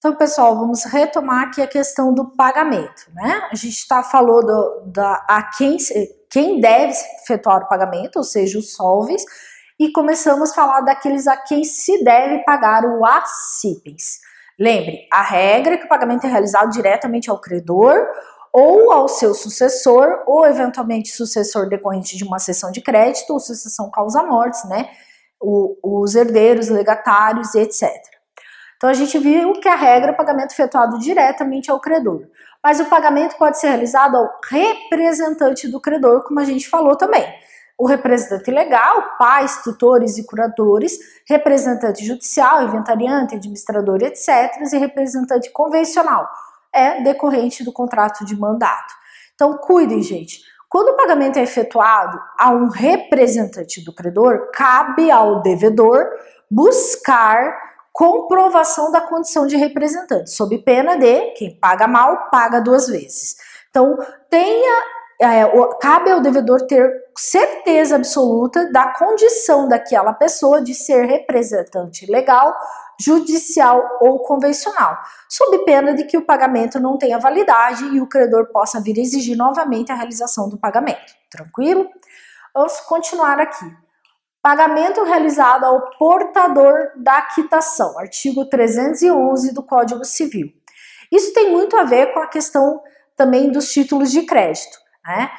Então, pessoal, vamos retomar aqui a questão do pagamento, né? A gente falou quem deve efetuar o pagamento, ou seja, os solves, e começamos a falar daqueles a quem se deve pagar o acipens. Lembre, a regra é que o pagamento é realizado diretamente ao credor ou ao seu sucessor, ou eventualmente sucessor decorrente de uma cessão de crédito ou sucessão causa-mortes, né? Os herdeiros, legatários, etc. Então, a gente viu que a regra é o pagamento efetuado diretamente ao credor. Mas o pagamento pode ser realizado ao representante do credor, como a gente falou também. O representante legal, pais, tutores e curadores, representante judicial, inventariante, administrador, etc. E representante convencional, é decorrente do contrato de mandato. Então, cuidem, gente. Quando o pagamento é efetuado a um representante do credor, cabe ao devedor buscar comprovação da condição de representante, sob pena de quem paga mal, paga duas vezes. Então, cabe ao devedor ter certeza absoluta da condição daquela pessoa de ser representante legal, judicial ou convencional, sob pena de que o pagamento não tenha validade e o credor possa vir exigir novamente a realização do pagamento. Tranquilo? Vamos continuar aqui. Pagamento realizado ao portador da quitação, artigo 311 do Código Civil. Isso tem muito a ver com a questão também dos títulos de crédito, né?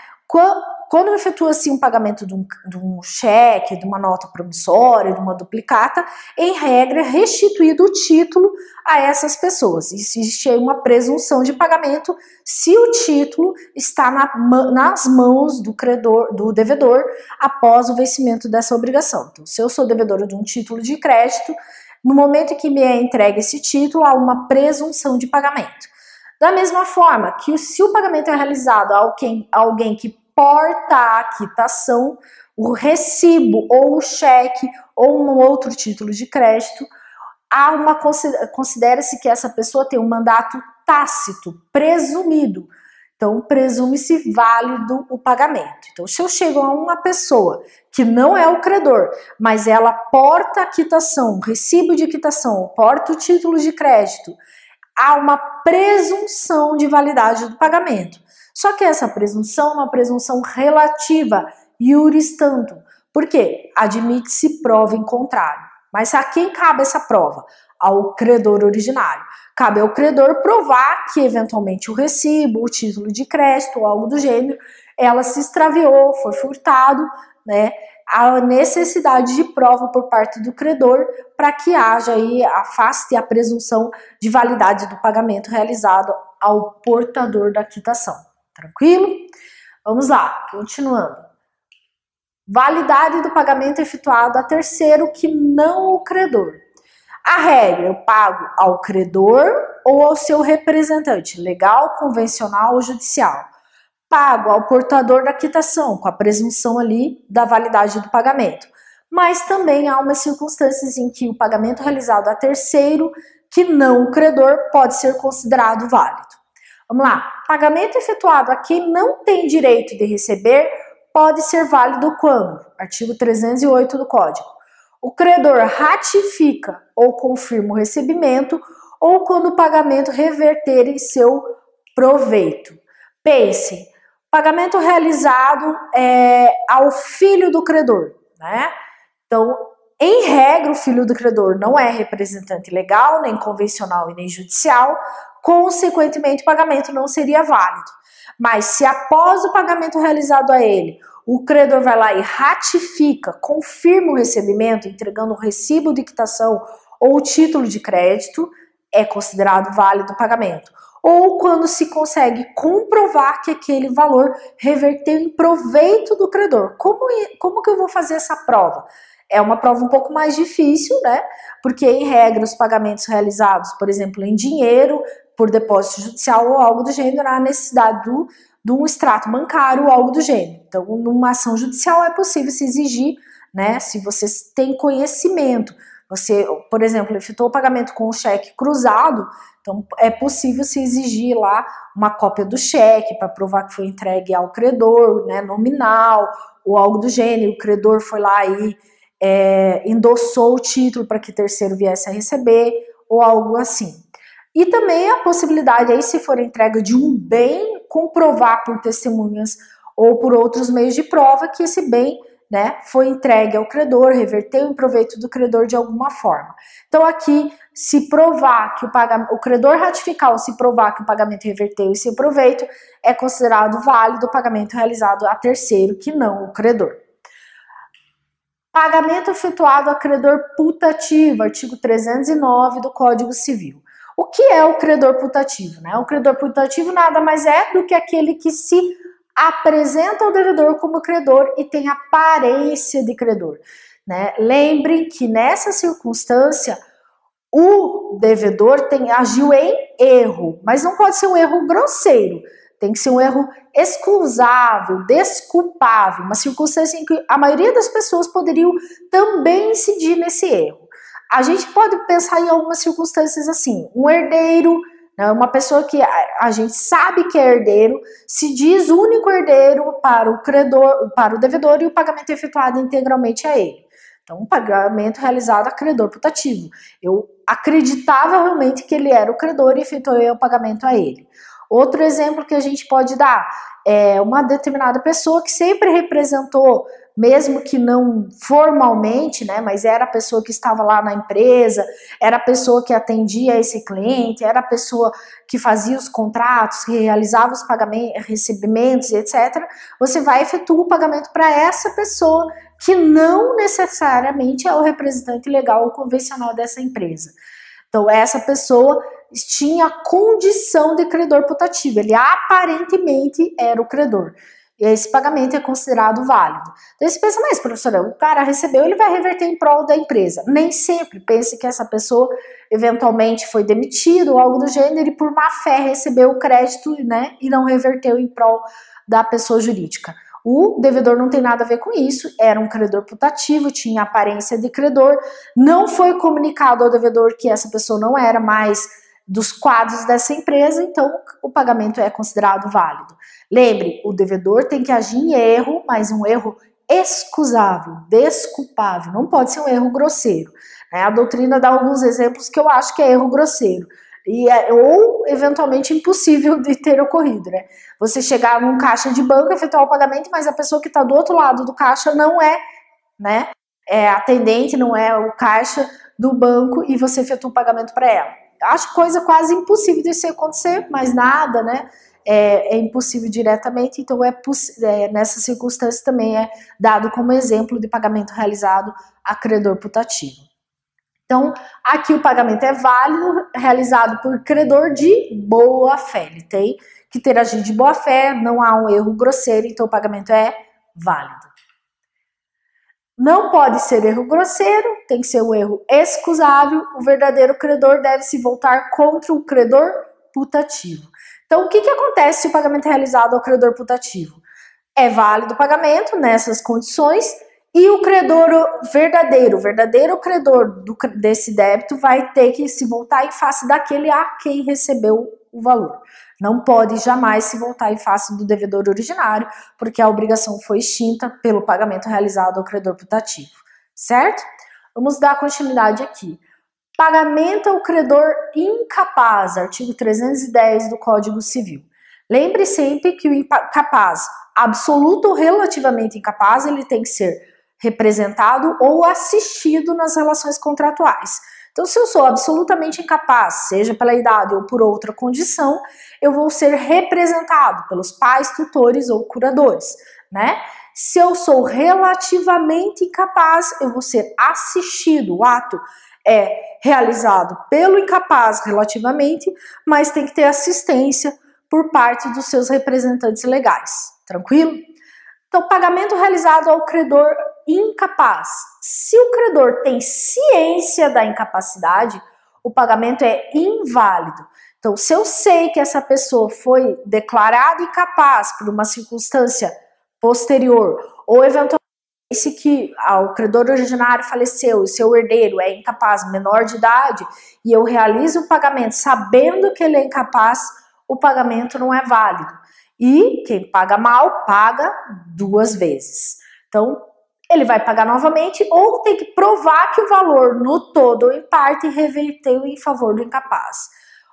Quando efetua-se um pagamento de um cheque, de uma nota promissória, de uma duplicata, em regra é restituído o título a essas pessoas. Existe aí uma presunção de pagamento se o título está nas mãos do credor, do devedor, após o vencimento dessa obrigação. Então, se eu sou devedor de um título de crédito, no momento em que me é entregue esse título, há uma presunção de pagamento. Da mesma forma que se o pagamento é realizado a alguém que porta a quitação, o recibo ou o cheque ou um outro título de crédito, considera-se que essa pessoa tem um mandato tácito, presumido. Então, presume-se válido o pagamento. Então, se eu chego a uma pessoa que não é o credor, mas ela porta a quitação, recibo de quitação, porta o título de crédito, há uma presunção de validade do pagamento. Só que essa presunção é uma presunção relativa, iuris tantum. Por quê? Admite-se prova em contrário. Mas a quem cabe essa prova? Ao credor originário. Cabe ao credor provar que, eventualmente, o recibo, o título de crédito ou algo do gênero, ela se extraviou, foi furtado, né? A necessidade de prova por parte do credor para que haja aí, afaste a presunção de validade do pagamento realizado ao portador da quitação. Tranquilo? Vamos lá, continuando. Validade do pagamento efetuado a terceiro que não o credor. A regra, eu pago ao credor ou ao seu representante, legal, convencional ou judicial. Pago ao portador da quitação, com a presunção ali da validade do pagamento. Mas também há umas circunstâncias em que o pagamento realizado a terceiro que não o credor pode ser considerado válido. Vamos lá. Pagamento efetuado a quem não tem direito de receber pode ser válido quando? Artigo 308 do Código. O credor ratifica ou confirma o recebimento ou quando o pagamento reverter em seu proveito. Pense, pagamento realizado ao filho do credor, né? Então, em regra, o filho do credor não é representante legal, nem convencional e nem judicial, consequentemente, o pagamento não seria válido. Mas se após o pagamento realizado a ele, o credor vai lá e ratifica, confirma o recebimento, entregando o recibo de quitação ou o título de crédito, é considerado válido o pagamento. Ou quando se consegue comprovar que aquele valor reverteu em proveito do credor. Como que eu vou fazer essa prova? É uma prova um pouco mais difícil, né? Porque, em regra, os pagamentos realizados, por exemplo, em dinheiro, por depósito judicial ou algo do gênero, há necessidade de um extrato bancário ou algo do gênero. Então, numa ação judicial é possível se exigir, né? Se você tem conhecimento, você, por exemplo, efetuou o pagamento com o cheque cruzado, então é possível se exigir lá uma cópia do cheque para provar que foi entregue ao credor, né, nominal ou algo do gênero. O credor foi lá e endossou o título para que terceiro viesse a receber ou algo assim. E também a possibilidade aí, se for a entrega de um bem, comprovar por testemunhas ou por outros meios de prova que esse bem, né, foi entregue ao credor, reverteu em proveito do credor de alguma forma. Então aqui, se provar que o credor ratificar ou se provar que o pagamento reverteu em seu proveito, é considerado válido o pagamento realizado a terceiro, que não o credor. Pagamento efetuado a credor putativo, artigo 309 do Código Civil. O que é o credor putativo, né? O credor putativo nada mais é do que aquele que se apresenta ao devedor como credor e tem aparência de credor, né? Lembrem que nessa circunstância o devedor agiu em erro, mas não pode ser um erro grosseiro, tem que ser um erro excusável, desculpável, uma circunstância em que a maioria das pessoas poderiam também incidir nesse erro. A gente pode pensar em algumas circunstâncias assim, um herdeiro, uma pessoa que a gente sabe que é herdeiro, se diz único herdeiro para o credor, para o devedor, e o pagamento é efetuado integralmente a ele. Então, um pagamento realizado a credor putativo. Eu acreditava realmente que ele era o credor e efetuei o pagamento a ele. Outro exemplo que a gente pode dar é uma determinada pessoa que sempre representou, mesmo que não formalmente, né, mas era a pessoa que estava lá na empresa, era a pessoa que atendia esse cliente, era a pessoa que fazia os contratos, que realizava os pagamentos, recebimentos, etc. Você vai efetuar o pagamento para essa pessoa que não necessariamente é o representante legal ou convencional dessa empresa. Então, essa pessoa tinha condição de credor putativo, ele aparentemente era o credor. E esse pagamento é considerado válido. Então você pensa, mas professora, o cara recebeu, ele vai reverter em prol da empresa. Nem sempre. Pense que essa pessoa eventualmente foi demitida ou algo do gênero e por má fé recebeu o crédito, né, e não reverteu em prol da pessoa jurídica. O devedor não tem nada a ver com isso, era um credor putativo, tinha aparência de credor, não foi comunicado ao devedor que essa pessoa não era mais dos quadros dessa empresa, então o pagamento é considerado válido. Lembre, o devedor tem que agir em erro, mas um erro excusável, desculpável, não pode ser um erro grosseiro. Né? A doutrina dá alguns exemplos que eu acho que é erro grosseiro, ou eventualmente impossível de ter ocorrido. Né? Você chegar num caixa de banco, efetuar o pagamento, mas a pessoa que está do outro lado do caixa não é, né, atendente, não é o caixa do banco e você efetua o pagamento para ela. Acho coisa quase impossível de isso acontecer, mas nada, né? É impossível diretamente, então nessa circunstância também é dado como exemplo de pagamento realizado a credor putativo. Então, aqui o pagamento é válido, realizado por credor de boa fé. Ele tem que ter agido de boa fé, não há um erro grosseiro, então o pagamento é válido. Não pode ser erro grosseiro, tem que ser um erro excusável. O verdadeiro credor deve se voltar contra o credor putativo. Então, o que acontece se o pagamento é realizado ao credor putativo? É válido o pagamento nessas condições e o credor verdadeiro, o verdadeiro credor desse débito vai ter que se voltar em face daquele a quem recebeu o valor. Não pode jamais se voltar em face do devedor originário, porque a obrigação foi extinta pelo pagamento realizado ao credor putativo, certo? Vamos dar continuidade aqui. Pagamento ao credor incapaz, artigo 310 do Código Civil. Lembre sempre que o incapaz, absoluto ou relativamente incapaz, ele tem que ser representado ou assistido nas relações contratuais. Então, se eu sou absolutamente incapaz, seja pela idade ou por outra condição, eu vou ser representado pelos pais, tutores ou curadores, né? Se eu sou relativamente incapaz, eu vou ser assistido. O ato é realizado pelo incapaz relativamente, mas tem que ter assistência por parte dos seus representantes legais. Tranquilo? Então, pagamento realizado ao credor incapaz. Se o credor tem ciência da incapacidade, o pagamento é inválido. Então, se eu sei que essa pessoa foi declarada incapaz por uma circunstância posterior, ou eventualmente que o credor originário faleceu e seu herdeiro é incapaz, menor de idade, e eu realizo o pagamento sabendo que ele é incapaz, o pagamento não é válido. E quem paga mal, paga duas vezes. Então, ele vai pagar novamente ou tem que provar que o valor no todo ou em parte reverteu em favor do incapaz.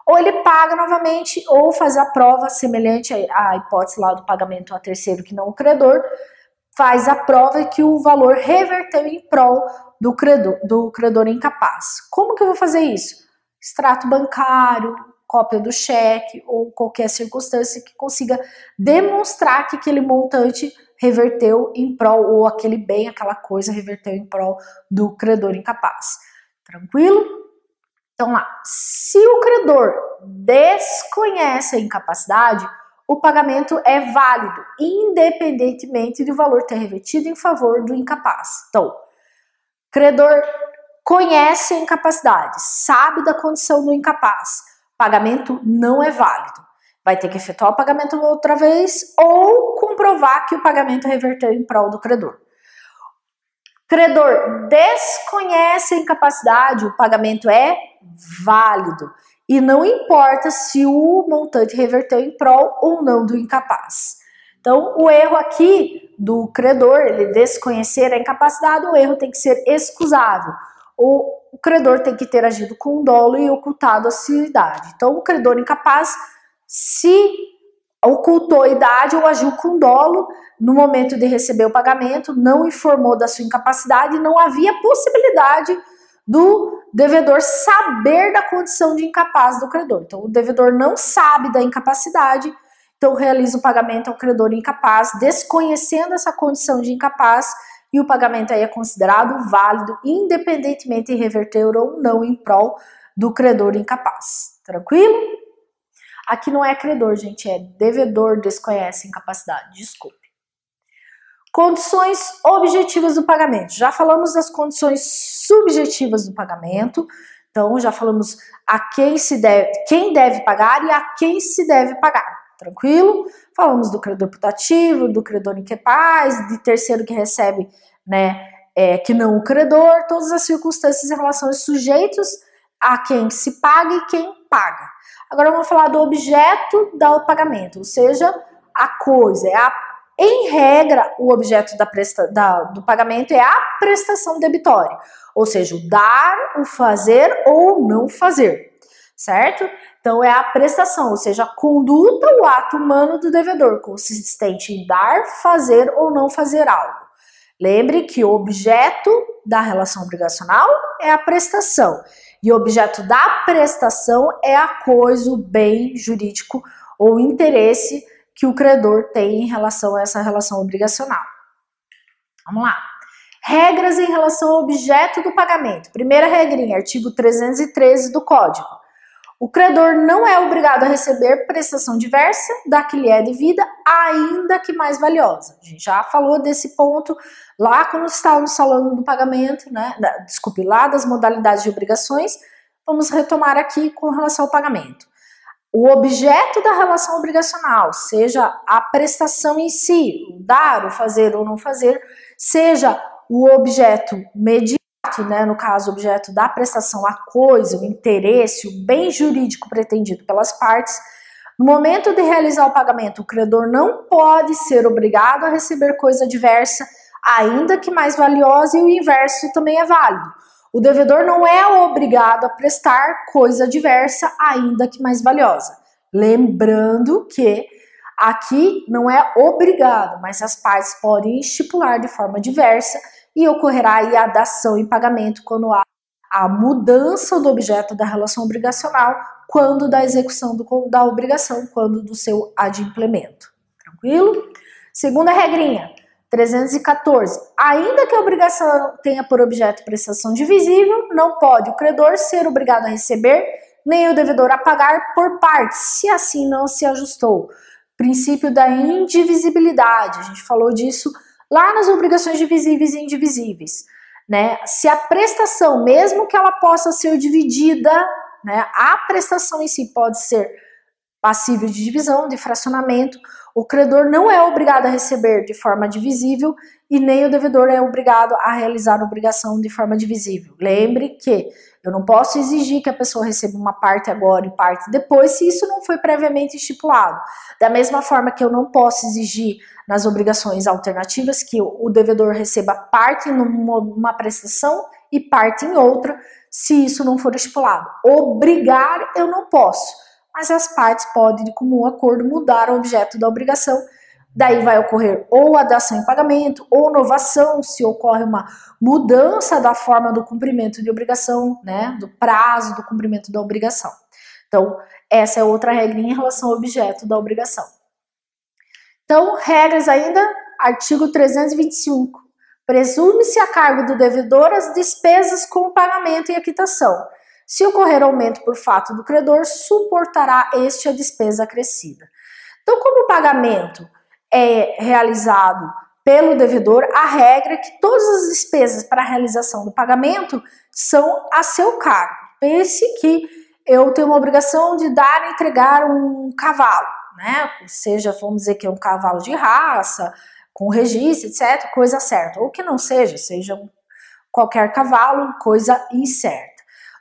ou ele paga novamente, ou faz a prova semelhante à hipótese lá do pagamento a terceiro que não o credor, faz a prova que o valor reverteu em prol do credor incapaz. Como que eu vou fazer isso? Extrato bancário, cópia do cheque ou qualquer circunstância que consiga demonstrar que aquele montante reverteu em prol, ou aquele bem, aquela coisa reverteu em prol do credor incapaz. Tranquilo? Então lá, se o credor desconhece a incapacidade, o pagamento é válido, independentemente do valor ter revertido em favor do incapaz. Então, credor conhece a incapacidade, sabe da condição do incapaz, pagamento não é válido. Vai ter que efetuar o pagamento outra vez ou comprovar que o pagamento reverteu em prol do credor. Credor desconhece a incapacidade, o pagamento é válido. E não importa se o montante reverteu em prol ou não do incapaz. Então, o erro aqui do credor, ele desconhecer a incapacidade, o erro tem que ser excusável. O credor tem que ter agido com dolo e ocultado a sua idade. Então, o credor incapaz, se ocultou a idade ou agiu com dolo no momento de receber o pagamento, não informou da sua incapacidade, não havia possibilidade do devedor saber da condição de incapaz do credor. Então, o devedor não sabe da incapacidade, então realiza o pagamento ao credor incapaz, desconhecendo essa condição de incapaz, e o pagamento aí é considerado válido, independentemente de reverter ou não em prol do credor incapaz. Tranquilo? Aqui não é credor, gente, é devedor desconhece incapacidade, desculpe. Condições objetivas do pagamento. Já falamos das condições subjetivas do pagamento, então já falamos a quem deve pagar e a quem se deve pagar, tranquilo? Falamos do credor putativo, do credor incapaz, de terceiro que recebe, né, que não o credor, todas as circunstâncias em relação aos sujeitos a quem se paga e quem paga. Agora vamos falar do objeto do pagamento, ou seja, a coisa, em regra, o objeto do pagamento é a prestação debitória, ou seja, o dar, o fazer ou não fazer, certo? Então é a prestação, ou seja, a conduta, o ato humano do devedor, consistente em dar, fazer ou não fazer algo. Lembre que o objeto da relação obrigacional é a prestação, e o objeto da prestação é a coisa, o bem jurídico ou interesse que o credor tem em relação a essa relação obrigacional. Vamos lá. Regras em relação ao objeto do pagamento. Primeira regrinha, artigo 313 do Código. O credor não é obrigado a receber prestação diversa da que lhe é devida, ainda que mais valiosa. A gente já falou desse ponto lá quando estávamos falando do pagamento, né? Desculpe, lá das modalidades de obrigações. Vamos retomar aqui com relação ao pagamento. O objeto da relação obrigacional, seja a prestação em si, o dar, o fazer ou não fazer, seja o objeto mediado, né, no caso, o objeto da prestação, a coisa, o interesse, o bem jurídico pretendido pelas partes, no momento de realizar o pagamento, o credor não pode ser obrigado a receber coisa diversa, ainda que mais valiosa, e o inverso também é válido. O devedor não é obrigado a prestar coisa diversa, ainda que mais valiosa. Lembrando que aqui não é obrigado, mas as partes podem estipular de forma diversa e ocorrerá aí a dação em pagamento quando há a mudança do objeto da relação obrigacional, quando da execução da obrigação, quando do seu adimplemento. Tranquilo? Segunda regrinha, 314. Ainda que a obrigação tenha por objeto prestação divisível, não pode o credor ser obrigado a receber, nem o devedor a pagar por partes, se assim não se ajustou. Princípio da indivisibilidade, a gente falou disso lá nas obrigações divisíveis e indivisíveis, né? Se a prestação, mesmo que ela possa ser dividida, né, a prestação em si pode ser passível de divisão, de fracionamento, o credor não é obrigado a receber de forma divisível e nem o devedor é obrigado a realizar a obrigação de forma divisível. Lembre que eu não posso exigir que a pessoa receba uma parte agora e parte depois, se isso não foi previamente estipulado. Da mesma forma que eu não posso exigir nas obrigações alternativas que o devedor receba parte numa prestação e parte em outra, se isso não for estipulado. Obrigar eu não posso, mas as partes podem, de comum acordo, mudar o objeto da obrigação. Daí vai ocorrer ou a dação em pagamento, ou novação, se ocorre uma mudança da forma do cumprimento de obrigação, né, do prazo do cumprimento da obrigação. Então, essa é outra regra em relação ao objeto da obrigação. Então, regras ainda, artigo 325. Presume-se a cargo do devedor as despesas com o pagamento e a quitação. Se ocorrer aumento por fato do credor, suportará este a despesa acrescida. Então, como o pagamento é realizado pelo devedor, a regra é que todas as despesas para a realização do pagamento são a seu cargo. Pense que eu tenho uma obrigação de dar e entregar um cavalo, né? Seja, vamos dizer que é um cavalo de raça, com registro, etc., coisa certa. Ou que não seja, seja qualquer cavalo, coisa incerta.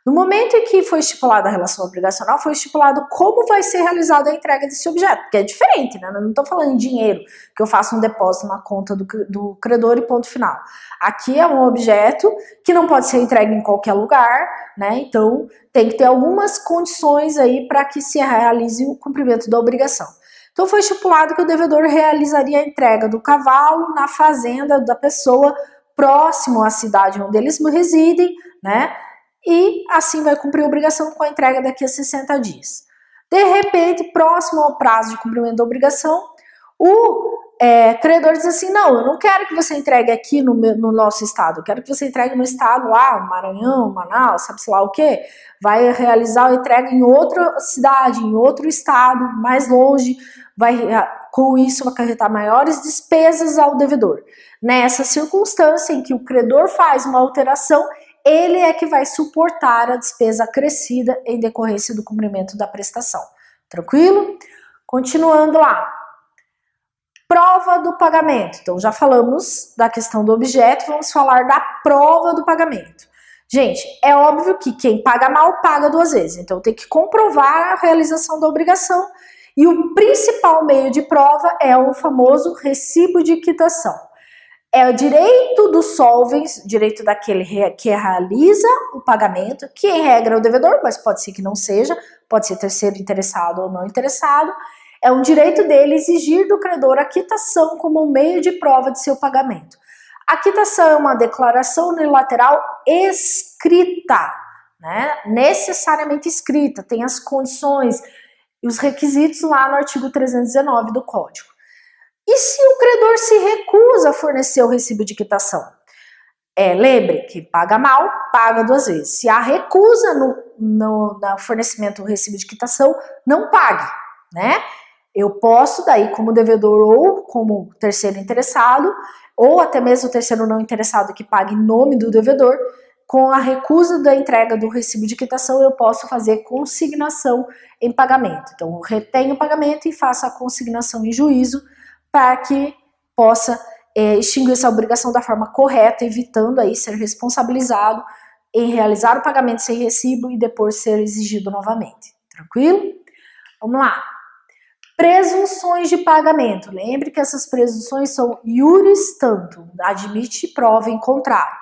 No momento em que foi estipulada a relação obrigacional, foi estipulado como vai ser realizada a entrega desse objeto, porque é diferente, né? Eu não estou falando em dinheiro, que eu faço um depósito na conta do credor e ponto final. Aqui é um objeto que não pode ser entregue em qualquer lugar, né? Então tem que ter algumas condições aí para que se realize o cumprimento da obrigação. Então foi estipulado que o devedor realizaria a entrega do cavalo na fazenda da pessoa próximo à cidade onde eles residem, né? E assim vai cumprir a obrigação com a entrega daqui a 60 dias. De repente, próximo ao prazo de cumprimento da obrigação, o credor diz assim, não, eu não quero que você entregue aqui no nosso estado, eu quero que você entregue no estado lá, Maranhão, Manaus, sabe-se lá o quê? Vai realizar a entrega em outra cidade, em outro estado, mais longe, com isso vai acarretar maiores despesas ao devedor. Nessa circunstância em que o credor faz uma alteração, ele é que vai suportar a despesa acrescida em decorrência do cumprimento da prestação. Tranquilo? Continuando lá. Prova do pagamento. Então, já falamos da questão do objeto, vamos falar da prova do pagamento. Gente, é óbvio que quem paga mal, paga duas vezes. Então, tem que comprovar a realização da obrigação. E o principal meio de prova é o famoso recibo de quitação. É o direito do solvens, direito daquele que realiza o pagamento, que em regra é o devedor, mas pode ser que não seja, pode ser terceiro interessado ou não interessado. É um direito dele exigir do credor a quitação como um meio de prova de seu pagamento. A quitação é uma declaração unilateral escrita, né? Necessariamente escrita, tem as condições e os requisitos lá no artigo 319 do Código. E se o credor se recusa a fornecer o recibo de quitação? Lembre que paga mal, paga duas vezes. Se há recusa no fornecimento do recibo de quitação, não pague, né? Eu posso, daí, como devedor ou como terceiro interessado, ou até mesmo o terceiro não interessado que pague em nome do devedor, com a recusa da entrega do recibo de quitação, eu posso fazer consignação em pagamento. Então, eu retenho o pagamento e faço a consignação em juízo, para que possa extinguir essa obrigação da forma correta, evitando aí ser responsabilizado em realizar o pagamento sem recibo e depois ser exigido novamente. Tranquilo? Vamos lá. Presunções de pagamento. Lembre que essas presunções são iuris tantum, admite prova em contrário.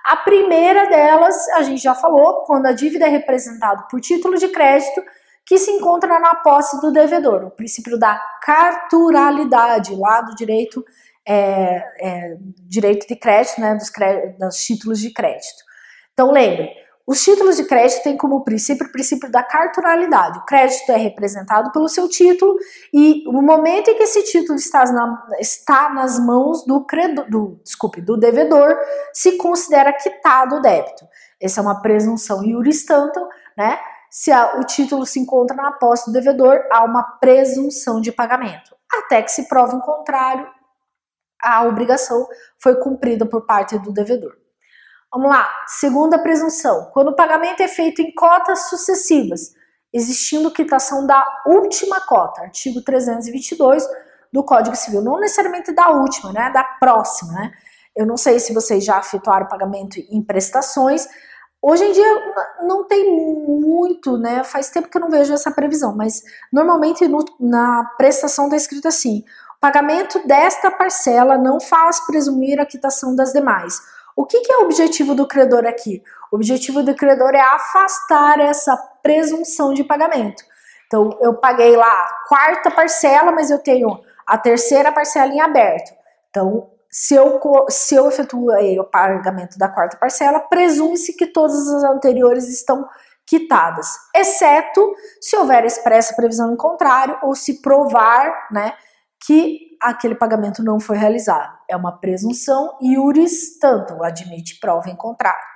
A primeira delas, a gente já falou, quando a dívida é representada por título de crédito, que se encontra na posse do devedor, o princípio da carturalidade, lá do direito, direito de crédito, né, dos títulos de crédito. Então lembre, os títulos de crédito têm como princípio o princípio da carturalidade. O crédito é representado pelo seu título e no momento em que esse título está nas mãos do devedor, se considera quitado o débito. Essa é uma presunção iuris tantum, né? Se o título se encontra na posse do devedor, há uma presunção de pagamento. Até que se prove o contrário, a obrigação foi cumprida por parte do devedor. Vamos lá, segunda presunção. Quando o pagamento é feito em cotas sucessivas, existindo quitação da última cota, artigo 322 do Código Civil. Não necessariamente da última, né? Da próxima, né? Eu não sei se vocês já efetuaram pagamento em prestações. Hoje em dia não tem muito, né? Faz tempo que eu não vejo essa previsão, mas normalmente na prestação está escrito assim: o pagamento desta parcela não faz presumir a quitação das demais. O que é o objetivo do credor aqui? O objetivo do credor é afastar essa presunção de pagamento. Então, eu paguei lá a quarta parcela, mas eu tenho a terceira parcela em aberto. Então, se eu efetuei o pagamento da quarta parcela, presume-se que todas as anteriores estão quitadas, exceto se houver expressa previsão em contrário ou se provar, né, que aquele pagamento não foi realizado. É uma presunção iuris tanto, admite prova em contrário.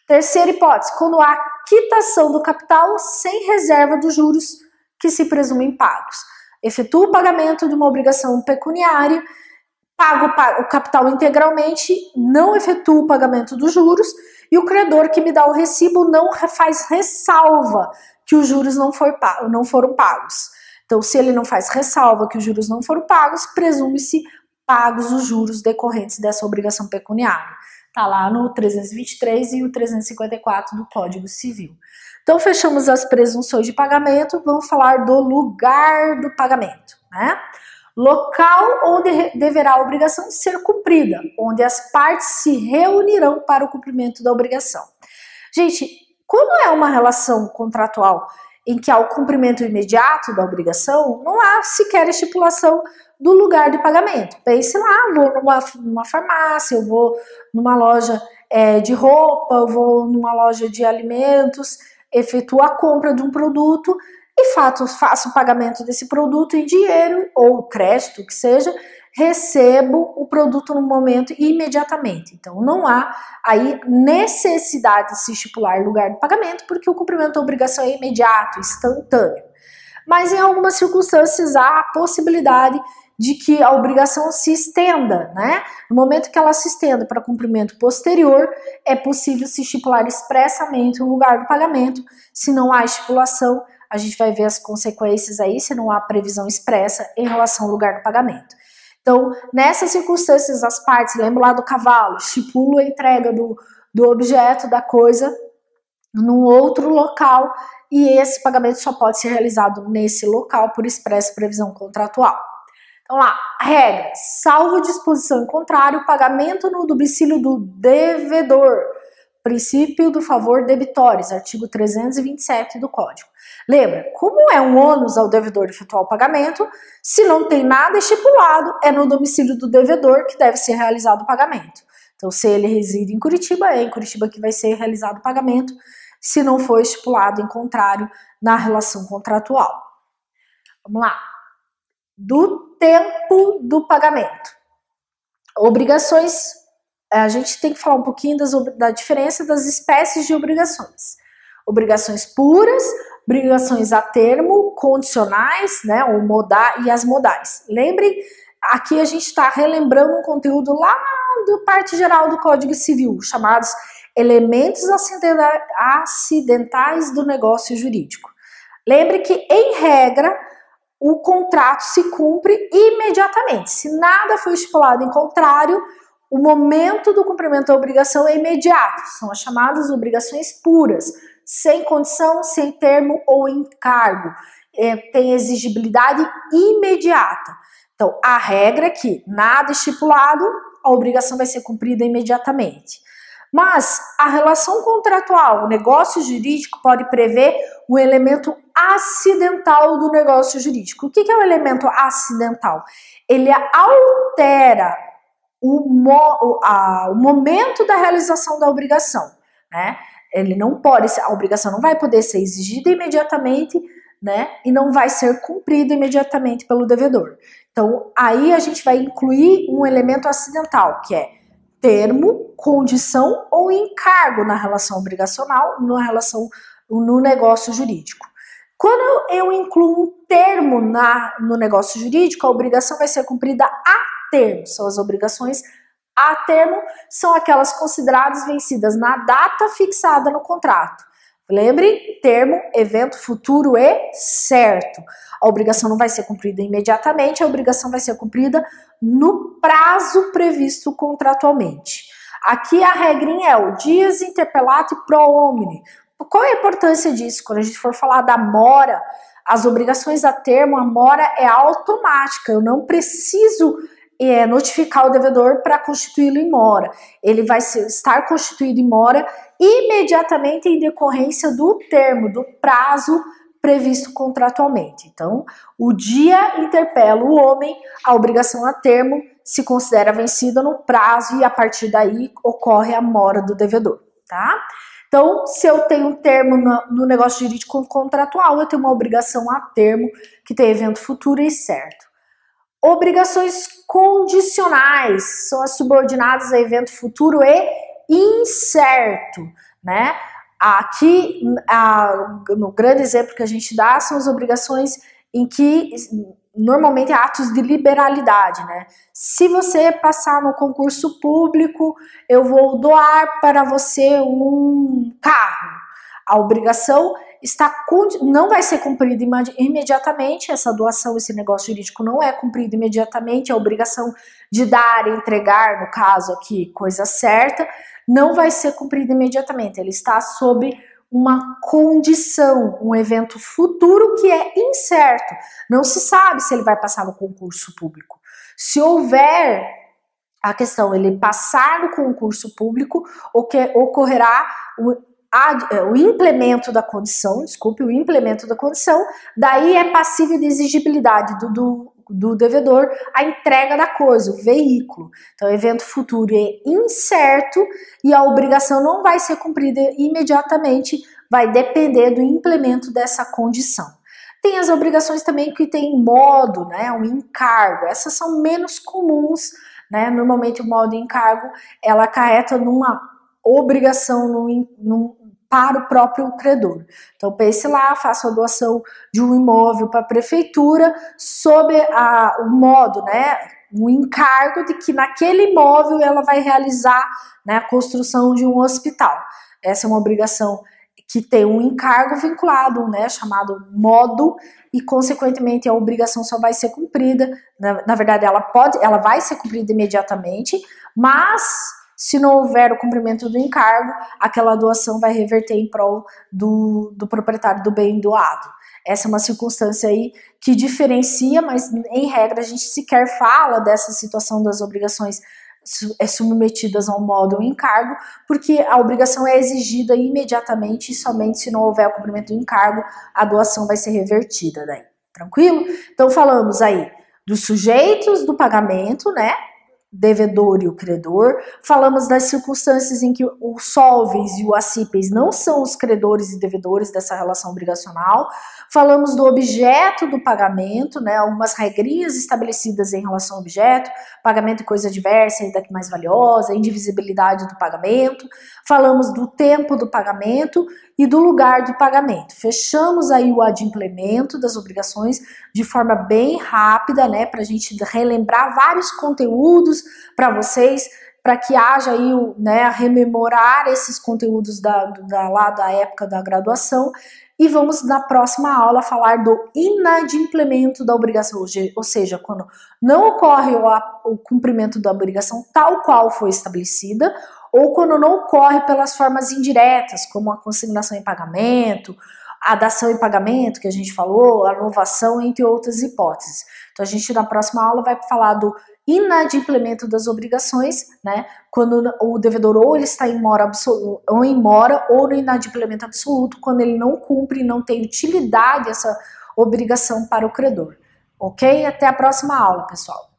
Terceira hipótese, quando há quitação do capital sem reserva dos juros que se presumem pagos. Efetua o pagamento de uma obrigação pecuniária, pago o capital integralmente, não efetua o pagamento dos juros e o credor que me dá o recibo não faz ressalva que os juros não foram pagos. Então, se ele não faz ressalva que os juros não foram pagos, presume-se pagos os juros decorrentes dessa obrigação pecuniária. Está lá no 323 e o 354 do Código Civil. Então, fechamos as presunções de pagamento, vamos falar do lugar do pagamento, né? Local onde deverá a obrigação ser cumprida, onde as partes se reunirão para o cumprimento da obrigação. Gente, quando é uma relação contratual em que há o cumprimento imediato da obrigação, não há sequer estipulação do lugar de pagamento. Pense lá, vou numa farmácia, eu vou numa loja de roupa, eu vou numa loja de alimentos, efetuo a compra de um produto e faço o pagamento desse produto em dinheiro ou crédito, que seja, recebo o produto no momento e imediatamente. Então, não há aí necessidade de se estipular lugar de pagamento, porque o cumprimento da obrigação é imediato, instantâneo. Mas em algumas circunstâncias há a possibilidade de que a obrigação se estenda, né? No momento que ela se estenda para cumprimento posterior, é possível se estipular expressamente o lugar do pagamento. Se não há estipulação, a gente vai ver as consequências aí, se não há previsão expressa em relação ao lugar do pagamento. Então, nessas circunstâncias, as partes, lembra lá do cavalo, estipulam a entrega do objeto, da coisa, num outro local, e esse pagamento só pode ser realizado nesse local por expressa previsão contratual. Então lá, regra, salvo disposição em contrário, o pagamento no domicílio do devedor, princípio do favor debitórios, artigo 327 do Código. Lembra, como é um ônus ao devedor efetuar o pagamento, se não tem nada estipulado, é no domicílio do devedor que deve ser realizado o pagamento. Então, se ele reside em Curitiba, é em Curitiba que vai ser realizado o pagamento, se não for estipulado em contrário na relação contratual. Vamos lá. Do tempo do pagamento. Obrigações, a gente tem que falar um pouquinho da diferença das espécies de obrigações. Obrigações puras, obrigações a termo, condicionais, né, e as modais. Lembrem, aqui a gente está relembrando um conteúdo lá da parte geral do Código Civil, chamados elementos acidentais do negócio jurídico. Lembre que, em regra, o contrato se cumpre imediatamente. Se nada foi estipulado em contrário, o momento do cumprimento da obrigação é imediato. São as chamadas obrigações puras, sem condição, sem termo ou encargo. Tem exigibilidade imediata. Então, a regra é que nada estipulado, a obrigação vai ser cumprida imediatamente. Mas a relação contratual, o negócio jurídico, pode prever um elemento acidental do negócio jurídico. O que é o elemento acidental? Ele altera o momento da realização da obrigação, né? A obrigação não vai poder ser exigida imediatamente, né? E não vai ser cumprida imediatamente pelo devedor. Então, aí a gente vai incluir um elemento acidental, que é termo, condição ou encargo na relação obrigacional, no negócio jurídico. Quando eu incluo um termo no negócio jurídico, a obrigação vai ser cumprida a termo. São as obrigações a termo, são aquelas consideradas vencidas na data fixada no contrato. Lembre, termo, evento futuro e certo. A obrigação não vai ser cumprida imediatamente, a obrigação vai ser cumprida no prazo previsto contratualmente. Aqui a regrinha é o dies interpellati pro homine. Qual é a importância disso? Quando a gente for falar da mora, as obrigações a termo, a mora é automática. Eu não preciso notificar o devedor para constituí-lo em mora. Ele vai estar constituído em mora imediatamente em decorrência do termo, do prazo previsto contratualmente. Então, o dia interpela o homem, a obrigação a termo se considera vencida no prazo e a partir daí ocorre a mora do devedor, tá? Então, se eu tenho um termo no negócio jurídico contratual, eu tenho uma obrigação a termo que tem evento futuro e certo. Obrigações condicionais são as subordinadas a evento futuro e incerto, né? Aqui, no grande exemplo que a gente dá, são as obrigações em que normalmente é atos de liberalidade, né? Se você passar no concurso público, eu vou doar para você um carro. A obrigação não vai ser cumprida imediatamente, essa doação, esse negócio jurídico não é cumprido imediatamente, a obrigação de dar, entregar, no caso aqui, coisa certa, não vai ser cumprido imediatamente, ele está sob uma condição, um evento futuro que é incerto, não se sabe se ele vai passar no concurso público. Se houver a questão, ele passar no concurso público, ocorrerá o implemento da condição, o implemento da condição, daí é passível de exigibilidade do devedor a entrega da coisa, o veículo. Então, o evento futuro é incerto e a obrigação não vai ser cumprida imediatamente, vai depender do implemento dessa condição. Tem as obrigações também que tem modo, né, um encargo, essas são menos comuns, né, normalmente o modo encargo, ela acarreta numa obrigação para o próprio credor. Então pense lá, faça a doação de um imóvel para a prefeitura sob o modo, né, um encargo de que naquele imóvel ela vai realizar, né, a construção de um hospital. Essa é uma obrigação que tem um encargo vinculado, né, chamado modo, e consequentemente a obrigação só vai ser cumprida, na verdade ela vai ser cumprida imediatamente, mas se não houver o cumprimento do encargo, aquela doação vai reverter em prol do proprietário do bem doado. Essa é uma circunstância aí que diferencia, mas em regra a gente sequer fala dessa situação das obrigações submetidas ao modo ou encargo, porque a obrigação é exigida imediatamente e somente se não houver o cumprimento do encargo, a doação vai ser revertida daí. Tranquilo? Então falamos aí dos sujeitos do pagamento, né? Devedor e o credor, falamos das circunstâncias em que os solves e o assípeis não são os credores e devedores dessa relação obrigacional, falamos do objeto do pagamento, né, algumas regrinhas estabelecidas em relação ao objeto, pagamento e coisa diversa, ainda que mais valiosa, indivisibilidade do pagamento, falamos do tempo do pagamento e do lugar do pagamento. Fechamos aí o adimplemento das obrigações de forma bem rápida, né, para a gente relembrar vários conteúdos para vocês, para que haja aí, né, rememorar esses conteúdos lá da época da graduação. E vamos na próxima aula falar do inadimplemento da obrigação, ou seja, quando não ocorre o cumprimento da obrigação tal qual foi estabelecida, ou quando não ocorre pelas formas indiretas, como a consignação em pagamento, a dação em pagamento, que a gente falou, a novação, entre outras hipóteses. Então a gente na próxima aula vai falar do inadimplemento das obrigações, né? Quando o devedor ou ele está em mora absoluta, ou no inadimplemento absoluto, quando ele não cumpre e não tem utilidade essa obrigação para o credor. Ok? Até a próxima aula, pessoal.